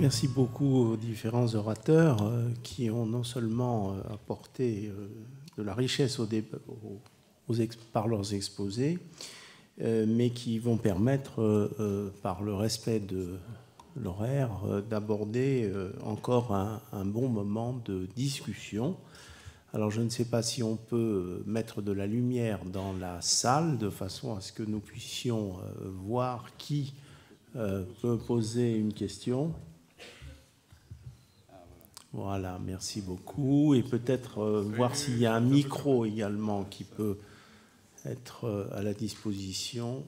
Merci beaucoup aux différents orateurs qui ont non seulement apporté de la richesse par leurs exposés, mais qui vont permettre, par le respect de l'horaire, d'aborder encore un bon moment de discussion. Alors je ne sais pas si on peut mettre de la lumière dans la salle de façon à ce que nous puissions voir qui peut poser une question. Voilà, merci beaucoup. Et peut-être voir s'il y a un micro également qui peut être à la disposition.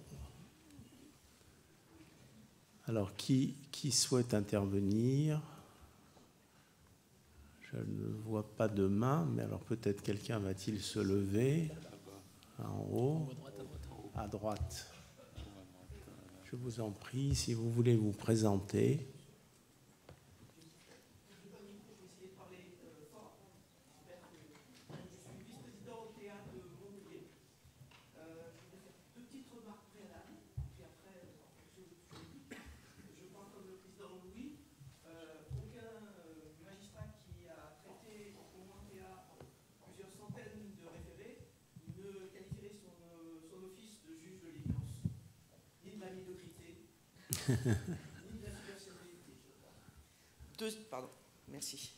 Alors, qui souhaite intervenir? Je ne vois pas de main, mais alors peut-être quelqu'un va-t-il se lever en haut, à droite. Je vous en prie, si vous voulez vous présenter. Pardon, merci.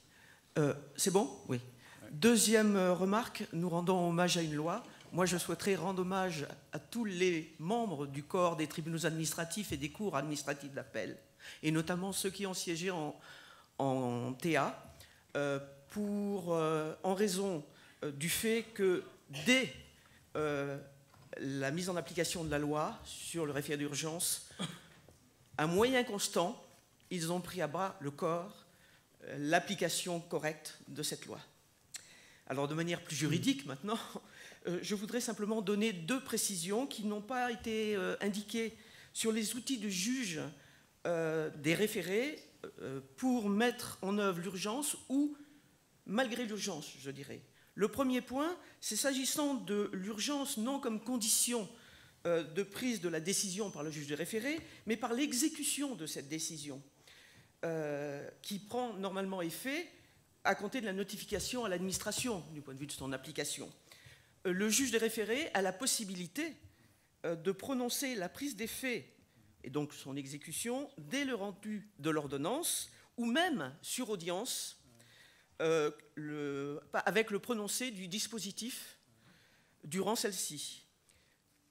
C'est bon? Oui. Deuxième remarque, nous rendons hommage à une loi. Moi, je souhaiterais rendre hommage à tous les membres du corps des tribunaux administratifs et des cours administratifs d'appel, et notamment ceux qui ont siégé en TA, en raison du fait que dès la mise en application de la loi sur le référé d'urgence, à moyen constant, ils ont pris à bras le corps l'application correcte de cette loi. Alors, de manière plus juridique maintenant, je voudrais simplement donner deux précisions qui n'ont pas été indiquées sur les outils de juge des référés pour mettre en œuvre l'urgence ou malgré l'urgence, je dirais. Le premier point, c'est s'agissant de l'urgence non comme condition de prise de la décision par le juge des référés, mais par l'exécution de cette décision, qui prend normalement effet à compter de la notification à l'administration, du point de vue de son application. Le juge des référés a la possibilité de prononcer la prise d'effet, et donc son exécution, dès le rendu de l'ordonnance, ou même sur audience, avec le prononcé du dispositif durant celle-ci.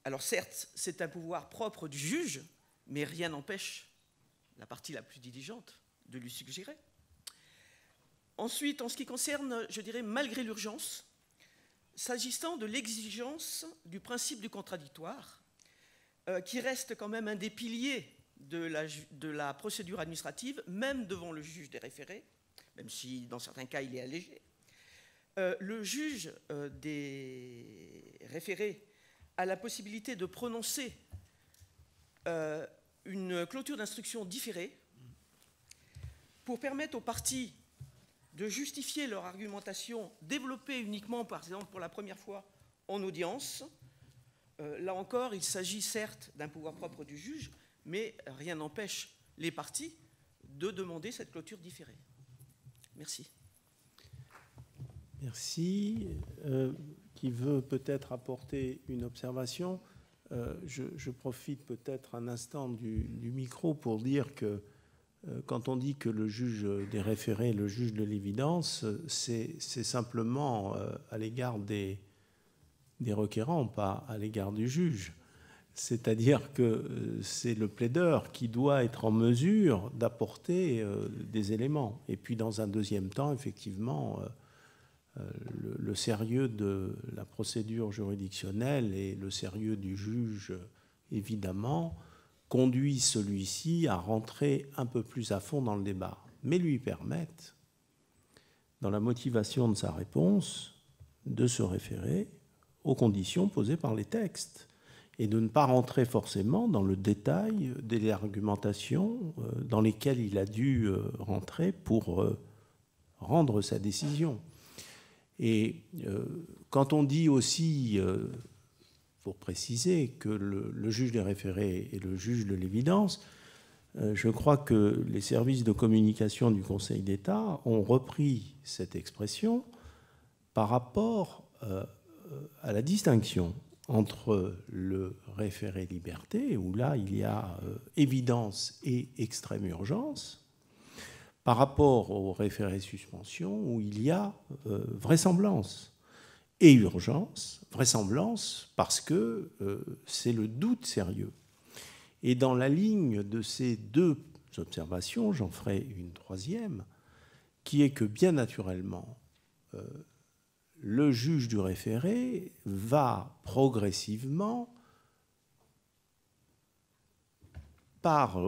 Alors certes, c'est un pouvoir propre du juge, mais rien n'empêche la partie la plus diligente de lui suggérer. Ensuite, en ce qui concerne, je dirais, malgré l'urgence, s'agissant de l'exigence du principe du contradictoire, qui reste quand même un des piliers de la procédure administrative, même devant le juge des référés, même si dans certains cas il est allégé, le juge des référés a la possibilité de prononcer une clôture d'instruction différée pour permettre aux parties de justifier leur argumentation développée uniquement, par exemple, pour la première fois en audience. Là encore, il s'agit certes d'un pouvoir propre du juge, mais rien n'empêche les parties de demander cette clôture différée. Merci. Merci. Qui veut peut-être apporter une observation? Je profite peut-être un instant du micro pour dire que quand on dit que le juge des référés est le juge de l'évidence, c'est simplement à l'égard des requérants, pas à l'égard du juge. C'est-à-dire que c'est le plaideur qui doit être en mesure d'apporter des éléments. Et puis dans un deuxième temps, effectivement, le sérieux de la procédure juridictionnelle et le sérieux du juge, évidemment, conduit celui-ci à rentrer un peu plus à fond dans le débat, mais lui permettent, dans la motivation de sa réponse, de se référer aux conditions posées par les textes et de ne pas rentrer forcément dans le détail des argumentations dans lesquelles il a dû rentrer pour rendre sa décision. Et quand on dit aussi, pour préciser, que le juge des référés est le juge de l'évidence, Je crois que les services de communication du Conseil d'État ont repris cette expression par rapport à la distinction entre le référé liberté, où là il y a évidence et extrême urgence, par rapport au référé suspension, où il y a vraisemblance et urgence. Vraisemblance parce que c'est le doute sérieux. Et dans la ligne de ces deux observations, j'en ferai une troisième, qui est que bien naturellement, le juge du référé va progressivement, par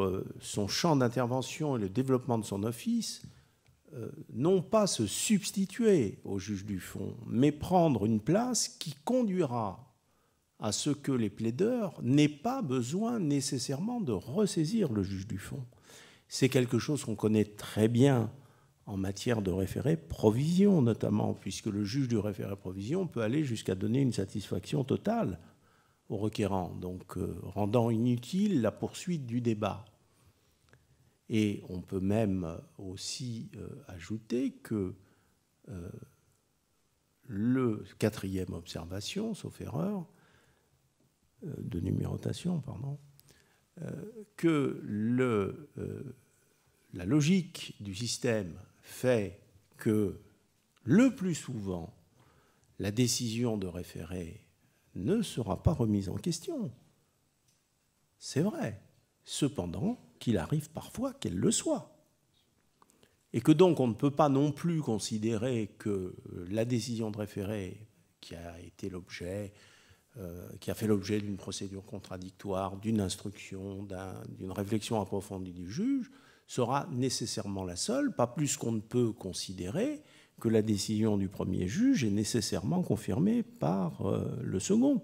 son champ d'intervention et le développement de son office, non pas se substituer au juge du fond, mais prendre une place qui conduira à ce que les plaideurs n'aient pas besoin nécessairement de ressaisir le juge du fond. C'est quelque chose qu'on connaît très bien en matière de référé provision notamment, puisque le juge du référé provision peut aller jusqu'à donner une satisfaction totale au requérant, donc rendant inutile la poursuite du débat. Et on peut même aussi ajouter que le quatrième observation, sauf erreur, de numérotation, pardon, que la logique du système fait que le plus souvent, la décision de référé ne sera pas remise en question. C'est vrai. Cependant, qu'il arrive parfois qu'elle le soit. Et que donc on ne peut pas non plus considérer que la décision de référé qui a été l'objet qui a fait l'objet d'une procédure contradictoire, d'une instruction, d'une réflexion approfondie du juge, sera nécessairement la seule, pas plus qu'on ne peut considérer que la décision du premier juge est nécessairement confirmée par le second.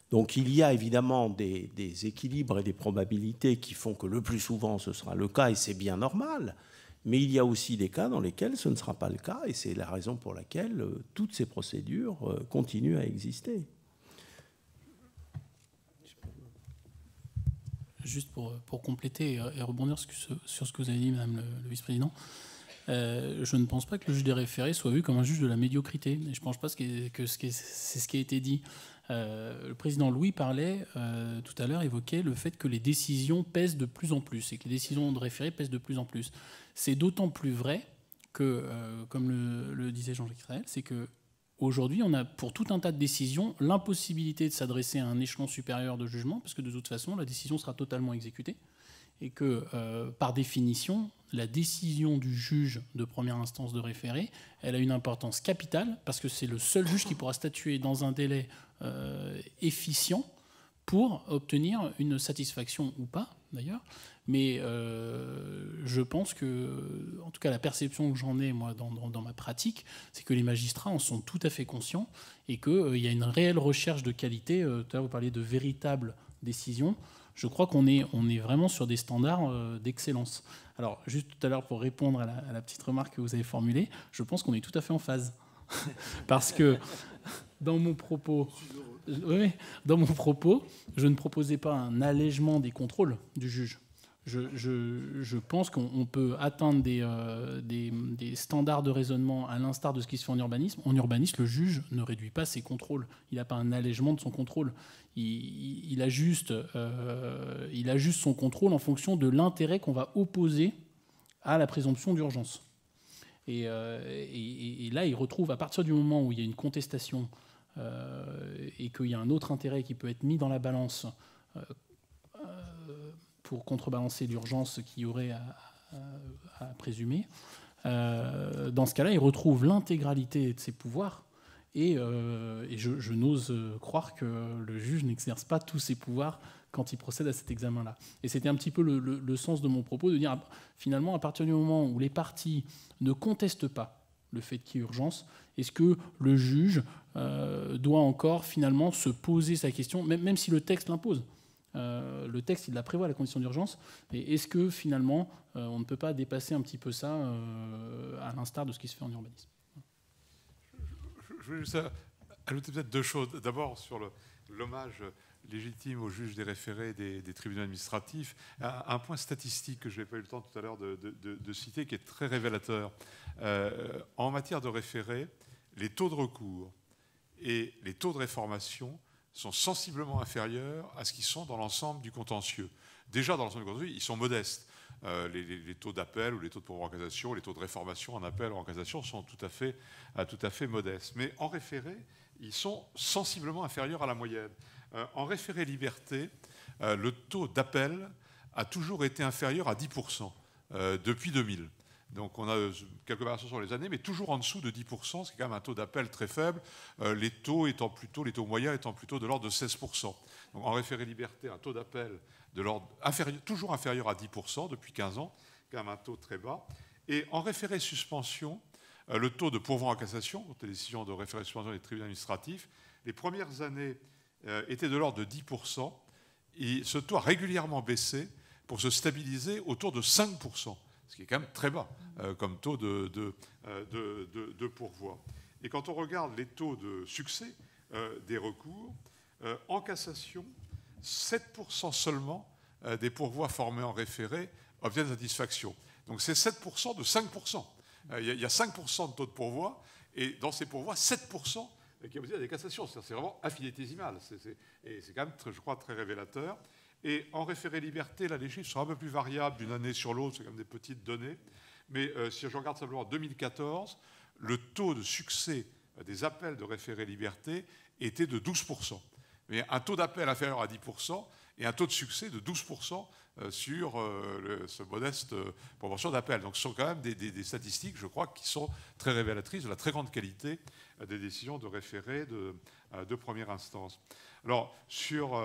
Donc il y a évidemment des équilibres et des probabilités qui font que le plus souvent ce sera le cas, et c'est bien normal, mais il y a aussi des cas dans lesquels ce ne sera pas le cas, et c'est la raison pour laquelle toutes ces procédures continuent à exister. Juste pour compléter et rebondir sur ce que vous avez dit, Madame le Vice-président, je ne pense pas que le juge des référés soit vu comme un juge de la médiocrité. Et je ne pense pas que c'est ce qui a été dit. Le président Louis parlait tout à l'heure, évoquait le fait que les décisions pèsent de plus en plus et que les décisions de référé pèsent de plus en plus. C'est d'autant plus vrai que, comme le disait Jean-Jacques Israël, c'est que aujourd'hui, on a pour tout un tas de décisions l'impossibilité de s'adresser à un échelon supérieur de jugement, parce que de toute façon, la décision sera totalement exécutée, et que, par définition, la décision du juge de première instance de référé, elle a une importance capitale, parce que c'est le seul juge qui pourra statuer dans un délai efficient pour obtenir une satisfaction ou pas, d'ailleurs. Mais je pense que, en tout cas la perception que j'en ai moi dans ma pratique, c'est que les magistrats en sont tout à fait conscients et qu'il y a une réelle recherche de qualité. Tout à l'heure vous parliez de véritables décisions. Je crois qu'on est vraiment sur des standards d'excellence. Alors juste tout à l'heure pour répondre à la petite remarque que vous avez formulée, je pense qu'on est tout à fait en phase. Parce que dans mon propos, je ne proposais pas un allègement des contrôles du juge. Je pense qu'on peut atteindre des standards de raisonnement à l'instar de ce qui se fait en urbanisme. En urbanisme, le juge ne réduit pas ses contrôles. Il n'a pas un allègement de son contrôle. Il ajuste son contrôle en fonction de l'intérêt qu'on va opposer à la présomption d'urgence. Et là, il retrouve, à partir du moment où il y a une contestation et qu'il y a un autre intérêt qui peut être mis dans la balance pour contrebalancer l'urgence qu'il y aurait à présumer, dans ce cas-là, il retrouve l'intégralité de ses pouvoirs et je n'ose croire que le juge n'exerce pas tous ses pouvoirs quand il procède à cet examen-là. Et c'était un petit peu le sens de mon propos, de dire, finalement, à partir du moment où les parties ne contestent pas le fait qu'il y ait urgence, est-ce que le juge doit encore, finalement, se poser sa question, même si le texte l'impose. Le texte, il la prévoit, la condition d'urgence. Et est-ce que, finalement, on ne peut pas dépasser un petit peu ça à l'instar de ce qui se fait en urbanisme? Je voulais juste ajouter peut-être deux choses. D'abord, sur l'hommage légitime aux juges des référés des tribunaux administratifs. Un point statistique que je n'ai pas eu le temps tout à l'heure de citer, qui est très révélateur. En matière de référés, les taux de recours et les taux de réformation sont sensiblement inférieurs à ce qu'ils sont dans l'ensemble du contentieux. Déjà, dans l'ensemble du contentieux, ils sont modestes. Les taux d'appel ou les taux de pourvoi en cassation, les taux de réformation en appel ou en cassation sont tout à fait modestes. Mais en référé, ils sont sensiblement inférieurs à la moyenne. En référé liberté, le taux d'appel a toujours été inférieur à 10% depuis 2000. Donc on a quelques variations sur les années, mais toujours en dessous de 10%, ce qui est quand même un taux d'appel très faible, les taux moyens étant plutôt de l'ordre de 16%. Donc en référé liberté, un taux d'appel de l'ordre toujours inférieur à 10% depuis 15 ans, quand même un taux très bas. Et en référé suspension, le taux de pourvoi en cassation, contre les décisions de référé suspension des tribunaux administratifs, les premières années était de l'ordre de 10%, et ce taux a régulièrement baissé pour se stabiliser autour de 5%, ce qui est quand même très bas comme taux de pourvoi. Et quand on regarde les taux de succès des recours, en cassation, 7% seulement des pourvois formés en référé obtiennent satisfaction. Donc c'est 7% de 5%. Il y a 5% de taux de pourvoi, et dans ces pourvois, 7% qui aboutit à des cassations. C'est vraiment infinitésimal. Et c'est quand même, je crois, très révélateur. Et en référé liberté, là, les chiffres sont un peu plus variables d'une année sur l'autre. C'est quand même des petites données. Mais si je regarde simplement en 2014, le taux de succès des appels de référé liberté était de 12%. Mais un taux d'appel inférieur à 10% et un taux de succès de 12% sur ce modeste proportion d'appels. Donc ce sont quand même des statistiques, je crois, qui sont très révélatrices de la très grande qualité des décisions de référé de première instance. Alors, sur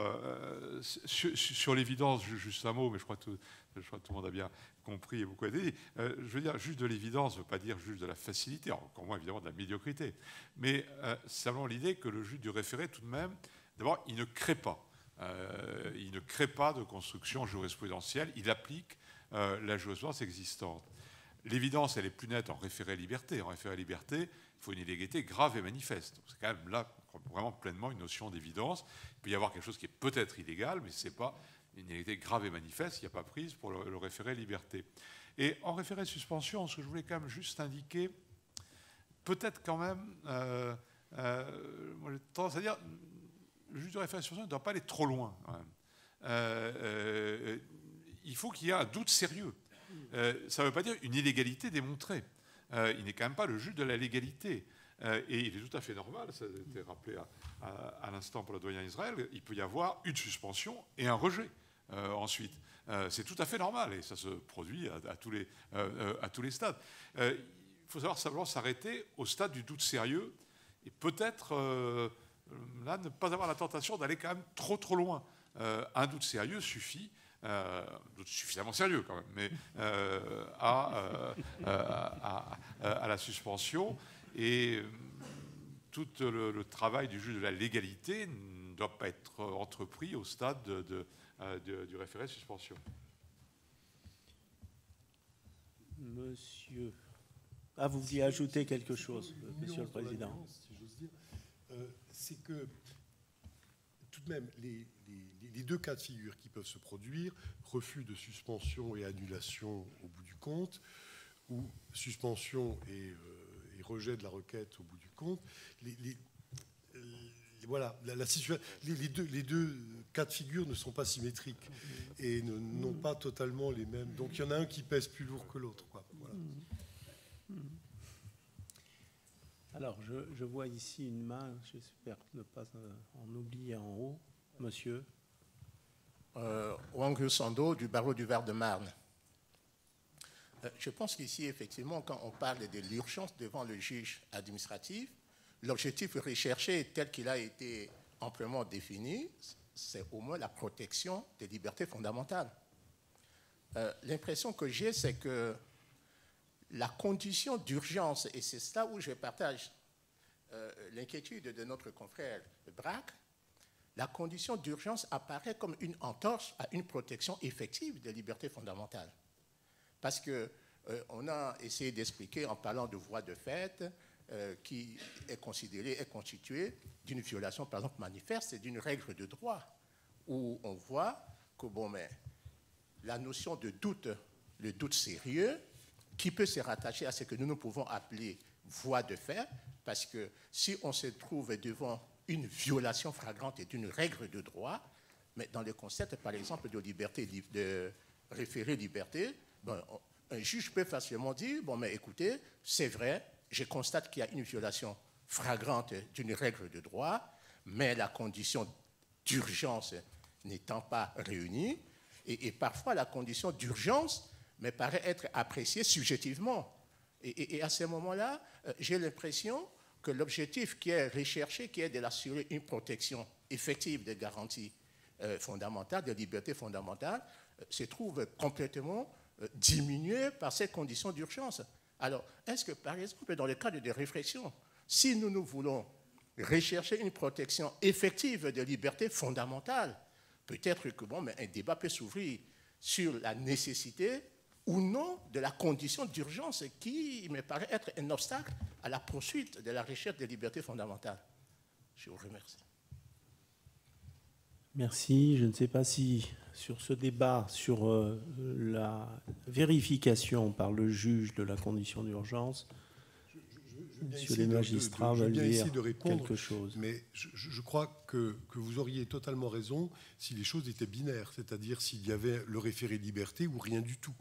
l'évidence, juste un mot, mais je crois que tout le monde a bien compris et beaucoup aidé. Je veux dire, juge de l'évidence ne veut pas dire juge de la facilité, encore moins évidemment de la médiocrité, mais c'est simplement l'idée que le juge du référé, tout de même, d'abord, il ne crée pas. Il ne crée pas de construction jurisprudentielle, il applique la jurisprudence existante. L'évidence, elle est plus nette en référé liberté. En référé liberté, il faut une illégalité grave et manifeste. C'est quand même là vraiment pleinement une notion d'évidence. Il peut y avoir quelque chose qui est peut-être illégal, mais ce n'est pas une illégalité grave et manifeste, il n'y a pas prise pour le référé liberté. Et en référé suspension, ce que je voulais quand même juste indiquer, peut-être quand même, moi j'ai tendance à dire, le juge de référé suspension ne doit pas aller trop loin. Quand même. Il faut qu'il y ait un doute sérieux. Ça ne veut pas dire une illégalité démontrée. Il n'est quand même pas le juge de la légalité. Et il est tout à fait normal, ça a été rappelé à l'instant pour le doyen Israël, il peut y avoir une suspension et un rejet ensuite. C'est tout à fait normal et ça se produit à tous les stades. Il faut savoir simplement s'arrêter au stade du doute sérieux et peut-être là ne pas avoir la tentation d'aller quand même trop loin. Un doute sérieux suffit. Doute suffisamment sérieux quand même, mais à la suspension. Et tout le travail du juge de la légalité ne doit pas être entrepris au stade du référé suspension. Monsieur. Ah, vous vouliez ajouter quelque chose, Monsieur le Président. Si j'ose dire, c'est que tout de même, les deux cas de figure qui peuvent se produire, refus de suspension et annulation au bout du compte, ou suspension et rejet de la requête au bout du compte, voilà, les deux cas de figure ne sont pas symétriques et n'ont pas totalement les mêmes. Donc il y en a un qui pèse plus lourd que l'autre. Voilà. Alors, je vois ici une main, j'espère ne pas en oublier en haut. Monsieur. Wang Sando du barreau du Var-de-Marne. Je pense qu'ici, effectivement, quand on parle de l'urgence devant le juge administratif, l'objectif recherché tel qu'il a été amplement défini, c'est au moins la protection des libertés fondamentales. L'impression que j'ai, c'est que la condition d'urgence, et c'est là où je partage l'inquiétude de notre confrère Braque, la condition d'urgence apparaît comme une entorse à une protection effective des libertés fondamentales. Parce qu'on a essayé d'expliquer en parlant de voie de fait qui est considérée, est constituée d'une violation, par exemple, manifeste d'une règle de droit, où on voit que, bon, mais la notion de doute, le doute sérieux, qui peut se rattacher à ce que nous pouvons appeler voie de fait, parce que si on se trouve devant une violation flagrante d'une règle de droit, mais dans le concept, par exemple, de liberté, de référé liberté, bon, un juge peut facilement dire, bon, mais écoutez, c'est vrai, je constate qu'il y a une violation flagrante d'une règle de droit, mais la condition d'urgence n'étant pas réunie, et parfois la condition d'urgence me paraît être appréciée subjectivement. Et à ce moment-là, j'ai l'impression que l'objectif qui est recherché, qui est de l'assurer une protection effective des garanties fondamentales, des libertés fondamentales, se trouve complètement diminué par ces conditions d'urgence. Alors, est-ce que, par exemple, dans le cadre de réflexion, si nous voulons rechercher une protection effective des libertés fondamentales, peut-être que bon, mais un débat peut s'ouvrir sur la nécessité ou non de la condition d'urgence qui me paraît être un obstacle à la poursuite de la recherche des libertés fondamentales. Je vous remercie. Merci. Je ne sais pas si sur ce débat, sur la vérification par le juge de la condition d'urgence, sur les magistrats veulent dire quelque chose. Mais je crois que vous auriez totalement raison si les choses étaient binaires, c'est-à-dire s'il y avait le référé liberté ou rien du tout.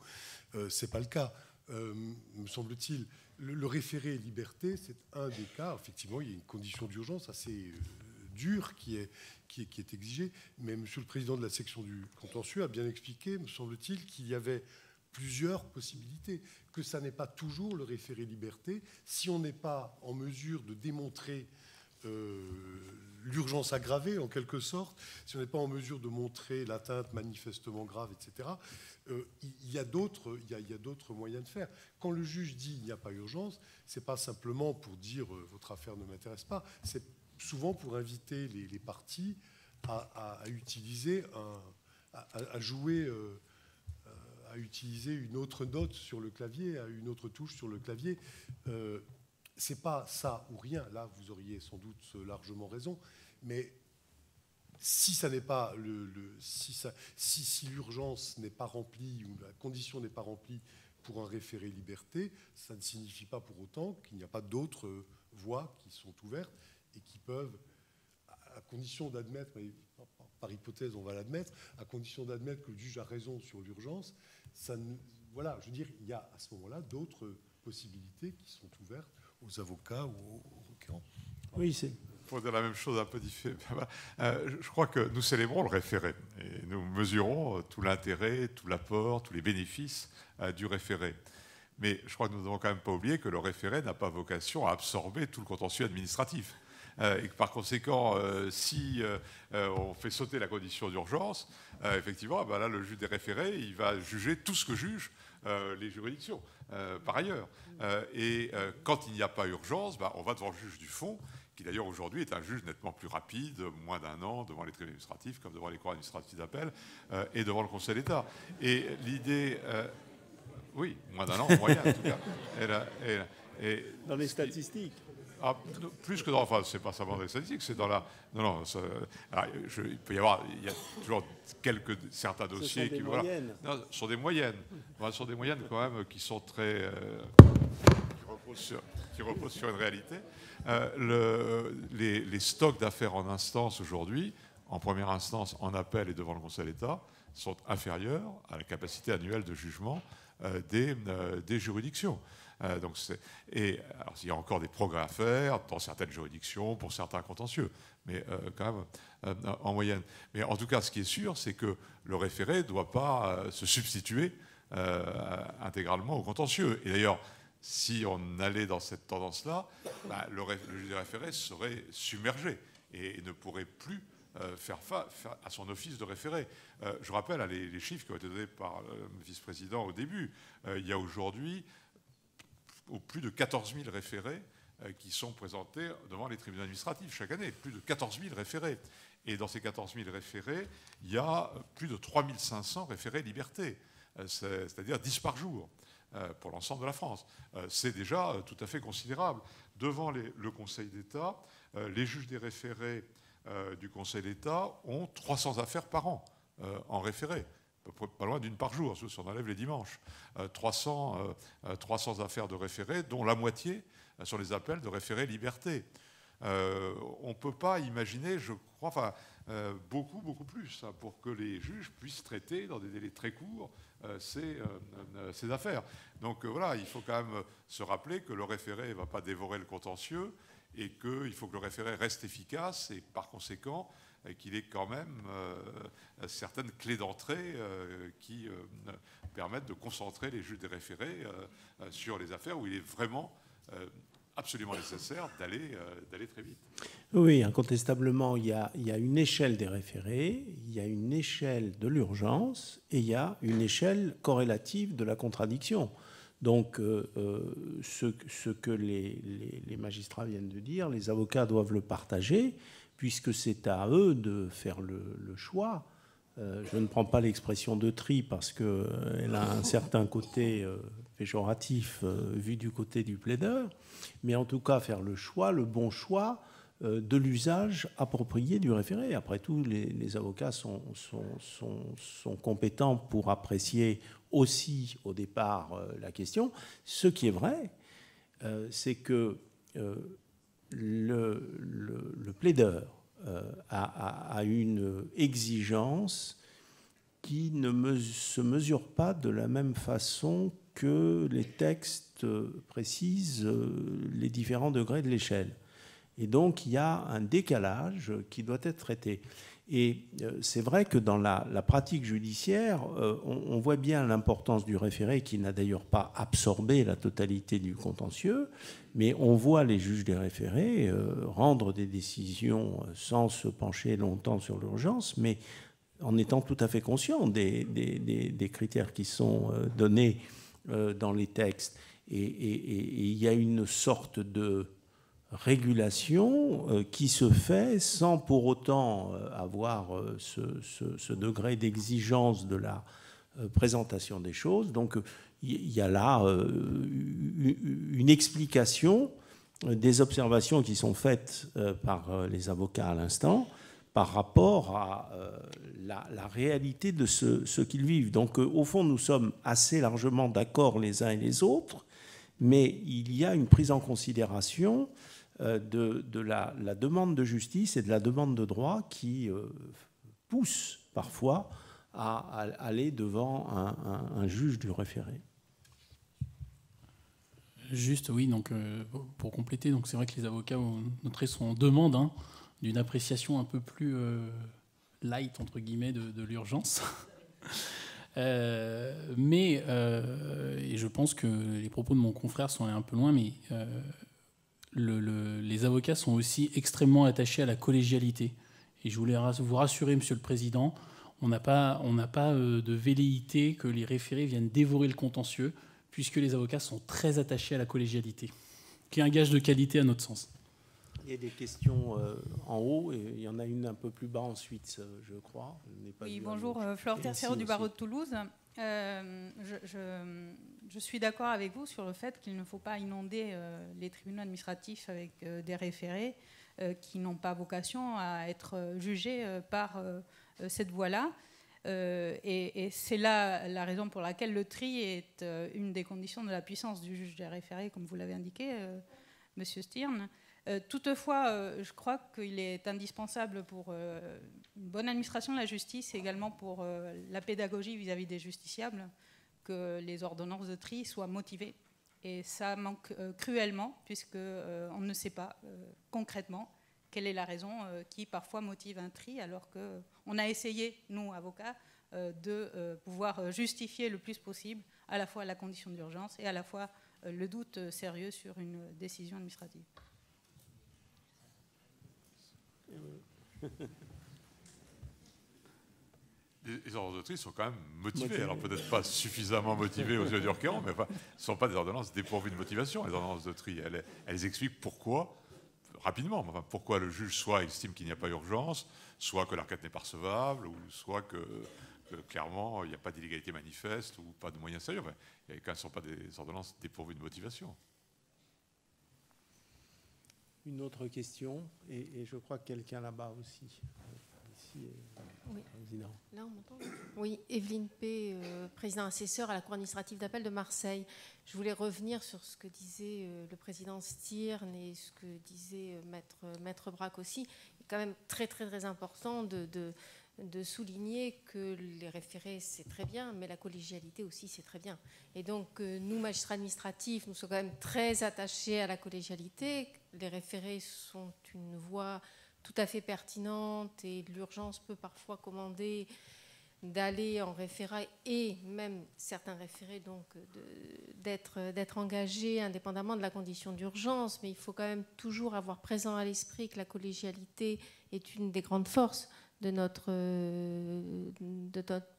Ce n'est pas le cas, me semble-t-il. Le référé liberté, c'est un des cas. Effectivement, il y a une condition d'urgence assez dure qui est exigée. Mais M. le Président de la section du contentieux a bien expliqué, me semble-t-il, qu'il y avait plusieurs possibilités, que ça n'est pas toujours le référé liberté. Si on n'est pas en mesure de démontrer l'urgence aggravée, en quelque sorte, si on n'est pas en mesure de montrer l'atteinte manifestement grave, etc., il y a d'autres moyens de faire. Quand le juge dit il n'y a pas urgence, ce n'est pas simplement pour dire votre affaire ne m'intéresse pas, c'est souvent pour inviter les parties à utiliser à jouer... à utiliser une autre note sur le clavier, à une autre touche sur le clavier. C'est pas ça ou rien. Là, vous auriez sans doute largement raison. Mais si ça n'est pas si l'urgence n'est pas remplie ou la condition n'est pas remplie pour un référé liberté, ça ne signifie pas pour autant qu'il n'y a pas d'autres voies qui sont ouvertes et qui peuvent, à condition d'admettre, mais par hypothèse on va l'admettre, à condition d'admettre que le juge a raison sur l'urgence, voilà, je veux dire, il y a à ce moment-là d'autres possibilités qui sont ouvertes aux avocats ou aux requérants. Oui, c'est... Pour dire la même chose un peu différente, je crois que nous célébrons le référé et nous mesurons tout l'intérêt, tout l'apport, tous les bénéfices du référé. Mais je crois que nous ne devons quand même pas oublier que le référé n'a pas vocation à absorber tout le contentieux administratif. Et que par conséquent, si on fait sauter la condition d'urgence, effectivement, ben là, le juge des référés, il va juger tout ce que jugent les juridictions, par ailleurs. Et quand il n'y a pas urgence, ben, on va devant le juge du fond, qui d'ailleurs aujourd'hui est un juge nettement plus rapide, moins d'1 an, devant les tribunaux administratifs, comme devant les cours administratifs d'appel, et devant le Conseil d'État. Et l'idée... oui, moins d'1 an, en moyenne, en tout cas. Dans les statistiques. Ah, plus que dans... Enfin, c'est pas seulement dans les statistiques, c'est dans la... Non, ça, alors, il peut y avoir... Il y a toujours certains dossiers qui... Voilà, non, ce sont des moyennes. Enfin, ce sont des moyennes, quand même, qui sont très... qui reposent sur une réalité. Les stocks d'affaires en instance, aujourd'hui, en première instance, en appel et devant le Conseil d'État, sont inférieurs à la capacité annuelle de jugement des juridictions. Donc alors, il y a encore des progrès à faire dans certaines juridictions, pour certains contentieux, mais quand même en moyenne. Mais en tout cas, ce qui est sûr, c'est que le référé ne doit pas se substituer intégralement au contentieux. Et d'ailleurs, si on allait dans cette tendance-là, bah, le juge des référés serait submergé et ne pourrait plus faire à son office de référé. Je rappelle les chiffres qui ont été donnés par le vice-président au début. Il y a aujourd'hui plus de 14 000 référés qui sont présentés devant les tribunaux administratifs chaque année. Plus de 14 000 référés. Et dans ces 14 000 référés, il y a plus de 3 500 référés liberté, c'est-à-dire 10 par jour. pour l'ensemble de la France. C'est déjà tout à fait considérable. Devant le Conseil d'État, les juges des référés du Conseil d'État ont 300 affaires par an en référé. Pas loin d'une par jour, si on enlève les dimanches. 300 affaires de référés, dont la moitié sur les appels de référé liberté. On ne peut pas imaginer, je crois, beaucoup plus, hein, pour que les juges puissent traiter dans des délais très courts ces affaires. Donc voilà, il faut quand même se rappeler que le référé ne va pas dévorer le contentieux et qu'il faut que le référé reste efficace et par conséquent qu'il ait quand même certaines clés d'entrée qui permettent de concentrer les juges des référés sur les affaires où il est vraiment absolument nécessaire d'aller très vite. Oui, incontestablement, il y a une échelle des référés, il y a une échelle de l'urgence et il y a une échelle corrélative de la contradiction. Donc, ce que les magistrats viennent de dire, les avocats doivent le partager, puisque c'est à eux de faire le choix. Je ne prends pas l'expression de tri parce qu'elle a un certain côté péjoratif vu du côté du plaideur, mais en tout cas faire le choix, le bon choix de l'usage approprié du référé. Après tout, les avocats sont compétents pour apprécier aussi au départ la question. Ce qui est vrai, c'est que le plaideur a une exigence qui ne se mesure pas de la même façon que les textes précisent les différents degrés de l'échelle. Et donc, il y a un décalage qui doit être traité. Et c'est vrai que dans la pratique judiciaire, on voit bien l'importance du référé, qui n'a d'ailleurs pas absorbé la totalité du contentieux, mais on voit les juges des référés rendre des décisions sans se pencher longtemps sur l'urgence, mais en étant tout à fait conscients des critères qui sont donnés dans les textes. Et il y a une sorte de régulation qui se fait sans pour autant avoir ce degré d'exigence de la présentation des choses. Donc il y a là une explication des observations qui sont faites par les avocats à l'instant par rapport à la réalité de ce qu'ils vivent. Donc au fond, nous sommes assez largement d'accord les uns et les autres, mais il y a une prise en considération de la demande de justice et de la demande de droit qui pousse parfois à aller devant un juge du référé. Juste, oui, donc pour compléter, donc c'est vrai que les avocats ont noté son demande d'une appréciation un peu plus light, entre guillemets, de l'urgence. Mais, et je pense que les propos de mon confrère sont allés un peu loin, mais les avocats sont aussi extrêmement attachés à la collégialité. Et je voulais vous rassurer, Monsieur le Président, on n'a pas de velléité que les référés viennent dévorer le contentieux, puisque les avocats sont très attachés à la collégialité, qui est un gage de qualité à notre sens. Il y a des questions en haut, et il y en a une un peu plus bas ensuite, je crois. Oui, bonjour, Flore Tercero du barreau de Toulouse. Je suis d'accord avec vous sur le fait qu'il ne faut pas inonder les tribunaux administratifs avec des référés qui n'ont pas vocation à être jugés par cette voie-là. Et c'est là la raison pour laquelle le tri est une des conditions de la puissance du juge des référés, comme vous l'avez indiqué, Monsieur Stirn. Toutefois, je crois qu'il est indispensable pour une bonne administration de la justice et également pour la pédagogie vis-à-vis des justiciables que les ordonnances de tri soient motivées. Et ça manque cruellement, puisqu'on ne sait pas concrètement quelle est la raison qui parfois motive un tri, alors qu'on a essayé, nous, avocats, de pouvoir justifier le plus possible à la fois la condition d'urgence et à la fois le doute sérieux sur une décision administrative. Les ordonnances de tri sont quand même motivées. Alors peut-être pas suffisamment motivées aux yeux du requérant, mais enfin, ce ne sont pas des ordonnances dépourvues de motivation. Les ordonnances de tri, elles expliquent pourquoi, rapidement, enfin, pourquoi le juge soit estime qu'il n'y a pas urgence, soit que la requête n'est pas recevable, ou soit que que clairement, il n'y a pas d'illégalité manifeste ou pas de moyens sérieux. Enfin, quand elles ne sont pas des ordonnances dépourvues de motivation. Une autre question, et je crois que quelqu'un là-bas aussi. Ici, oui. Président. Là, on m'entend ? Oui, Evelyne P., président assesseur à la Cour administrative d'appel de Marseille. Je voulais revenir sur ce que disait le président Stirn et ce que disait Maître Braque aussi. Il est quand même très, très, très important de souligner que les référés, c'est très bien, mais la collégialité aussi, c'est très bien. Et donc, nous, magistrats administratifs, nous sommes quand même très attachés à la collégialité. Les référés sont une voie tout à fait pertinente et l'urgence peut parfois commander d'aller en référé et même certains référés donc d'être engagés indépendamment de la condition d'urgence, mais il faut quand même toujours avoir présent à l'esprit que la collégialité est une des grandes forces de notre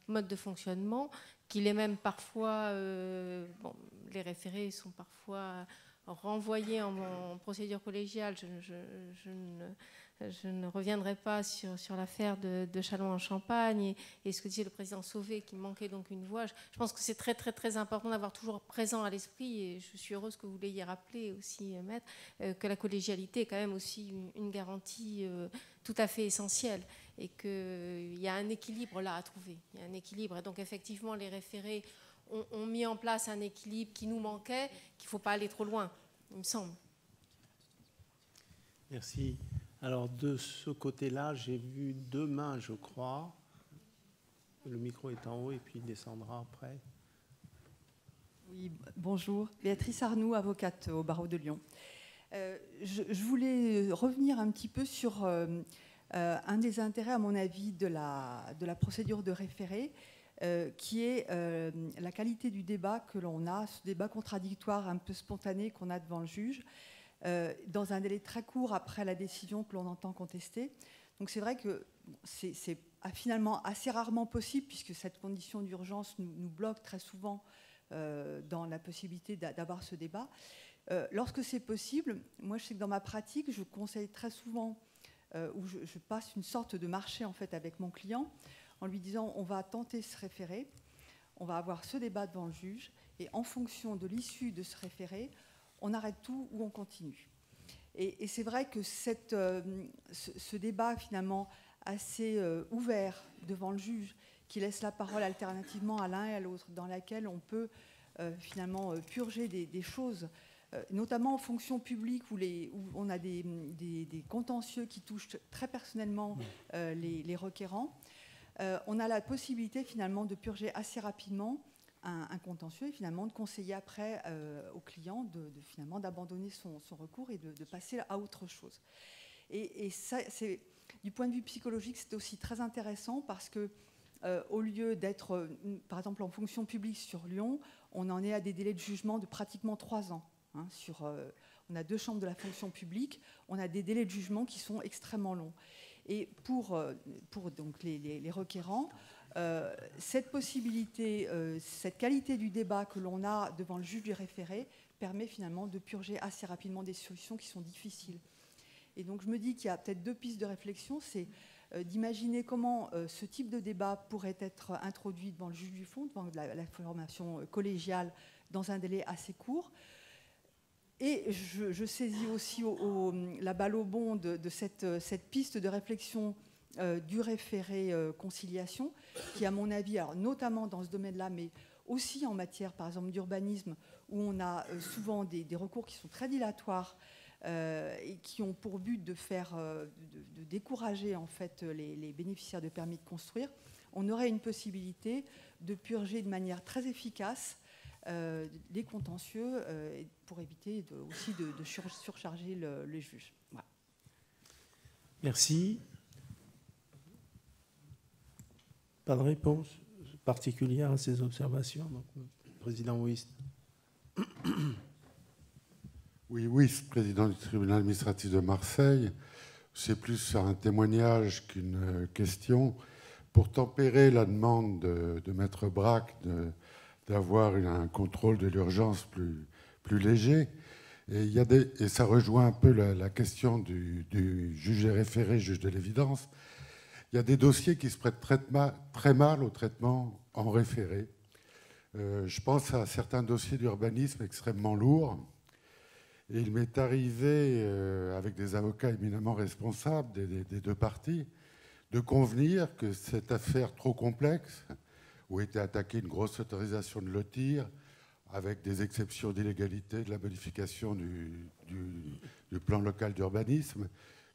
mode de fonctionnement, qu'il est même parfois, les référés sont parfois renvoyés en procédure collégiale. Je ne reviendrai pas sur l'affaire de Châlons-en-Champagne et ce que disait le président Sauvé, qui manquait donc une voix. Je pense que c'est très, très, très important d'avoir toujours présent à l'esprit, et je suis heureuse que vous l'ayez rappelé aussi, Maître, que la collégialité est quand même aussi une garantie tout à fait essentielle et qu'il y a un équilibre là à trouver. Il y a un équilibre. Et donc, effectivement, les référés ont mis en place un équilibre qui nous manquait, qu'il ne faut pas aller trop loin, il me semble. Merci. Alors, de ce côté-là, j'ai vu deux mains, je crois. Le micro est en haut et puis il descendra après. Oui, bonjour. Béatrice Arnoux, avocate au barreau de Lyon. Je voulais revenir un petit peu sur un des intérêts, à mon avis, de la procédure de référé, qui est la qualité du débat que l'on a, ce débat contradictoire un peu spontané qu'on a devant le juge, dans un délai très court après la décision que l'on entend contester. Donc c'est vrai que c'est finalement assez rarement possible, puisque cette condition d'urgence nous bloque très souvent dans la possibilité d'avoir ce débat. Lorsque c'est possible, moi je sais que dans ma pratique, je conseille très souvent, où je passe une sorte de marché en fait avec mon client, en lui disant on va tenter ce référé, on va avoir ce débat devant le juge, et en fonction de l'issue de ce référé, on arrête tout ou on continue. Et c'est vrai que ce débat finalement assez ouvert devant le juge, qui laisse la parole alternativement à l'un et à l'autre, dans laquelle on peut finalement purger des choses, notamment en fonction publique où on a des contentieux qui touchent très personnellement les requérants, on a la possibilité finalement de purger assez rapidement un contentieux et finalement de conseiller après au client finalement d'abandonner son recours et de passer à autre chose. Et ça, du point de vue psychologique, c'est aussi très intéressant parce que au lieu d'être, par exemple, en fonction publique sur Lyon, on en est à des délais de jugement de pratiquement 3 ans. Hein, on a 2 chambres de la fonction publique, on a des délais de jugement qui sont extrêmement longs. Et pour donc les requérants, cette possibilité, cette qualité du débat que l'on a devant le juge du référé permet finalement de purger assez rapidement des solutions qui sont difficiles. Et donc je me dis qu'il y a peut-être 2 pistes de réflexion, c'est d'imaginer comment ce type de débat pourrait être introduit devant le juge du fond, devant la formation collégiale, dans un délai assez court. Et je saisis aussi la balle au bond de cette piste de réflexion du référé conciliation, qui, à mon avis, alors notamment dans ce domaine-là, mais aussi en matière, par exemple, d'urbanisme, où on a souvent des recours qui sont très dilatoires et qui ont pour but de décourager en fait les bénéficiaires de permis de construire, on aurait une possibilité de purger de manière très efficace les contentieux pour éviter aussi de surcharger le juge. Voilà. Merci. Pas de réponse particulière à ces observations, donc, Président Ouist. Oui, président du tribunal administratif de Marseille. C'est plus un témoignage qu'une question. Pour tempérer la demande de Maître Braque d'avoir un contrôle de l'urgence plus léger, et ça rejoint un peu la question du juge des référés, juge de l'évidence. il y a des dossiers qui se prêtent très mal au traitement en référé. Je pense à certains dossiers d'urbanisme extrêmement lourds. Et il m'est arrivé, avec des avocats éminemment responsables des deux parties, de convenir que cette affaire trop complexe, où était attaquée une grosse autorisation de lotir, avec des exceptions d'illégalité de la modification du plan local d'urbanisme,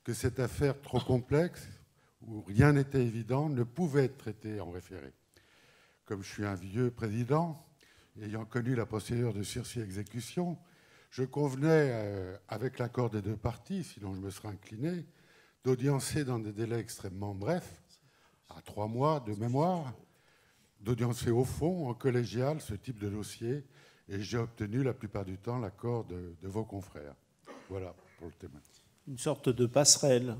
que cette affaire trop complexe, où rien n'était évident, ne pouvait être traitée en référé. Comme je suis un vieux président, ayant connu la procédure de sursis-exécution, je convenais, avec l'accord des deux parties, sinon je me serais incliné, d'audiencer dans des délais extrêmement brefs, à 3 mois de mémoire, d'audiencer au fond, en collégial, ce type de dossier, et j'ai obtenu la plupart du temps l'accord de vos confrères. Voilà pour le témoin. Une sorte de passerelle.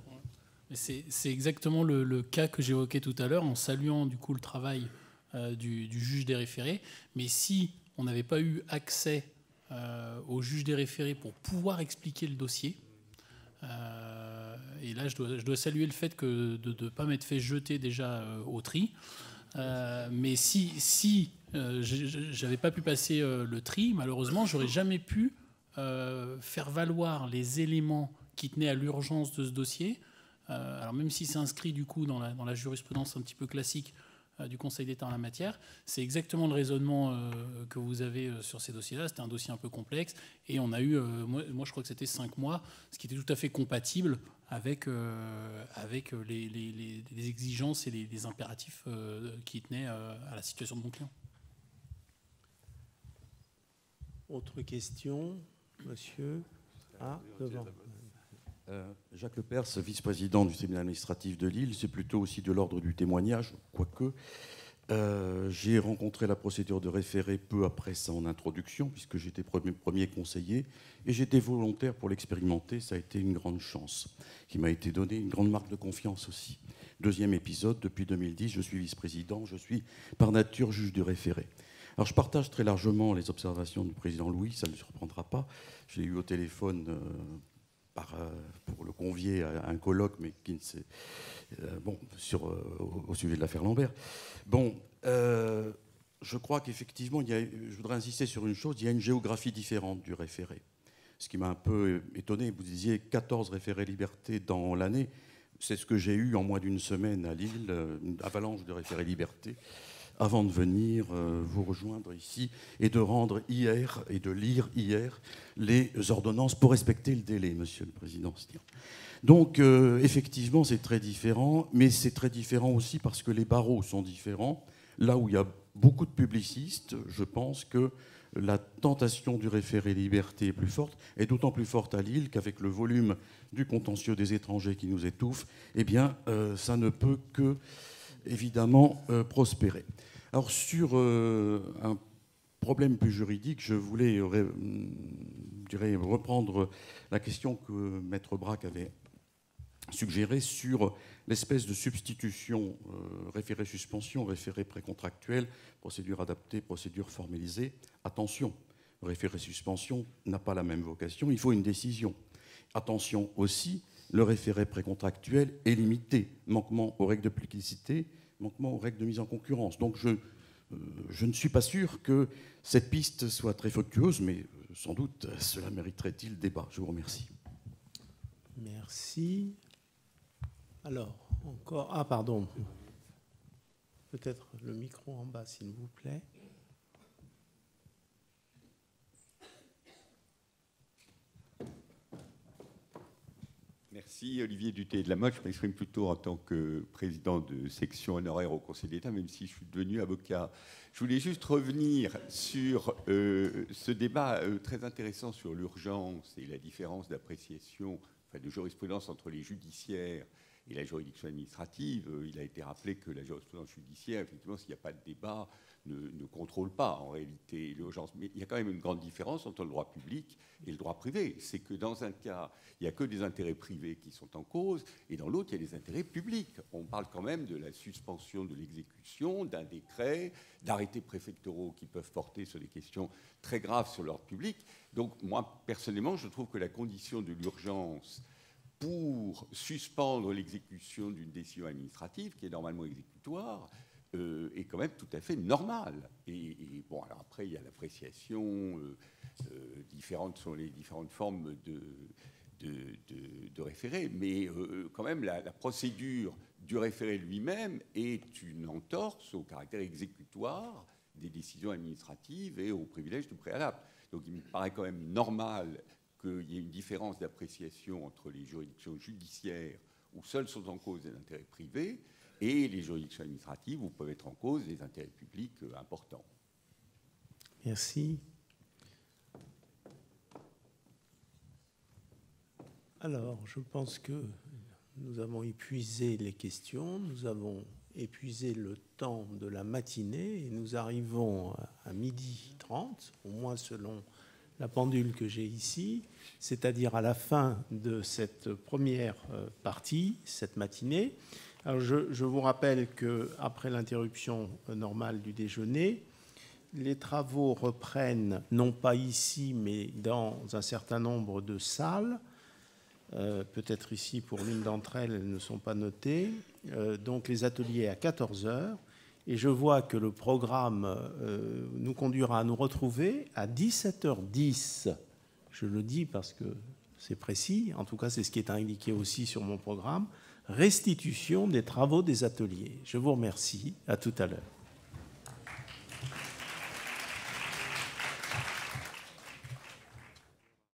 C'est exactement le cas que j'évoquais tout à l'heure, en saluant du coup le travail du juge des référés. Mais si on n'avait pas eu accès au juge des référés pour pouvoir expliquer le dossier, et là je dois saluer le fait de ne pas m'être fait jeter déjà au tri. Mais si j'avais pas pu passer le tri, malheureusement, j'aurais jamais pu faire valoir les éléments qui tenaient à l'urgence de ce dossier. Alors même si c'est inscrit du coup dans la jurisprudence un petit peu classique du Conseil d'État en la matière, c'est exactement le raisonnement que vous avez sur ces dossiers-là. C'était un dossier un peu complexe et on a eu, moi je crois que c'était 5 mois, ce qui était tout à fait compatible avec les exigences et les impératifs qui tenaient à la situation de mon client. Autre question, monsieur. Ah, devant. Jacques Lepers, vice-président du tribunal administratif de Lille, c'est plutôt aussi de l'ordre du témoignage, quoique. J'ai rencontré la procédure de référé peu après son introduction, puisque j'étais premier conseiller, et j'étais volontaire pour l'expérimenter. Ça a été une grande chance qui m'a été donnée, une grande marque de confiance aussi. Deuxième épisode, depuis 2010, je suis vice-président, je suis par nature juge du référé. Alors je partage très largement les observations du président Louis, ça ne le surprendra pas. Je l'ai eu au téléphone pour le convier à un colloque, mais qui ne s'est... au sujet de l'affaire Lambert. Je crois qu'effectivement, je voudrais insister sur une chose, il y a une géographie différente du référé. Ce qui m'a un peu étonné, vous disiez 14 référés liberté dans l'année. C'est ce que j'ai eu en moins d'une semaine à Lille, une avalanche de référés liberté, avant de venir vous rejoindre ici et de rendre hier et de lire hier les ordonnances pour respecter le délai, Monsieur le Président Stier. Donc, effectivement, c'est très différent, mais c'est très différent aussi parce que les barreaux sont différents. Là où il y a beaucoup de publicistes, je pense que la tentation du référé liberté est plus forte, et d'autant plus forte à Lille qu'avec le volume du contentieux des étrangers qui nous étouffe, eh bien, ça ne peut que, évidemment, prospérer. Alors, sur un problème plus juridique, je voulais reprendre la question que Maître Braque avait suggérée sur l'espèce de substitution référé-suspension, référé précontractuel, procédure adaptée, procédure formalisée. Attention, référé-suspension n'a pas la même vocation, il faut une décision. Attention aussi, le référé précontractuel est limité, manquement aux règles de publicité, manquement aux règles de mise en concurrence. Donc je ne suis pas sûr que cette piste soit très fructueuse, mais sans doute cela mériterait-il débat. Je vous remercie. Merci. Alors, encore... Ah, pardon. Peut-être le micro en bas, s'il vous plaît. Merci Olivier Duthé de la Motte. Je m'exprime plutôt en tant que président de section honoraire au Conseil d'État, même si je suis devenu avocat. Je voulais juste revenir sur ce débat très intéressant sur l'urgence et la différence d'appréciation, de jurisprudence entre les judiciaires et la juridiction administrative. Il a été rappelé que la jurisprudence judiciaire, effectivement, s'il n'y a pas de débat, ne contrôle pas en réalité l'urgence. Mais il y a quand même une grande différence entre le droit public et le droit privé. C'est que dans un cas, il n'y a que des intérêts privés qui sont en cause, et dans l'autre, il y a des intérêts publics. On parle quand même de la suspension de l'exécution, d'un décret, d'arrêtés préfectoraux qui peuvent porter sur des questions très graves sur l'ordre public. Donc moi, personnellement, je trouve que la condition de l'urgence pour suspendre l'exécution d'une décision administrative qui est normalement exécutoire est quand même tout à fait normal. Et bon, alors après, il y a l'appréciation différente sur les différentes formes de référé, mais quand même, la procédure du référé lui-même est une entorse au caractère exécutoire des décisions administratives et au privilège du préalable. Donc il me paraît quand même normal qu'il y ait une différence d'appréciation entre les juridictions judiciaires où seuls sont en cause des intérêts privés et les juridictions administratives où peuvent être en cause des intérêts publics importants. Merci. Alors, je pense que nous avons épuisé les questions, nous avons épuisé le temps de la matinée et nous arrivons à 12h30, au moins selon la pendule que j'ai ici, c'est-à-dire à la fin de cette première partie, cette matinée. Alors je vous rappelle qu'après l'interruption normale du déjeuner, les travaux reprennent non pas ici, mais dans un certain nombre de salles. Peut-être ici, pour l'une d'entre elles, elles ne sont pas notées. Donc les ateliers à 14h. Et je vois que le programme nous conduira à nous retrouver à 17h10. Je le dis parce que c'est précis. En tout cas, c'est ce qui est indiqué aussi sur mon programme. Restitution des travaux des ateliers. Je vous remercie. À tout à l'heure.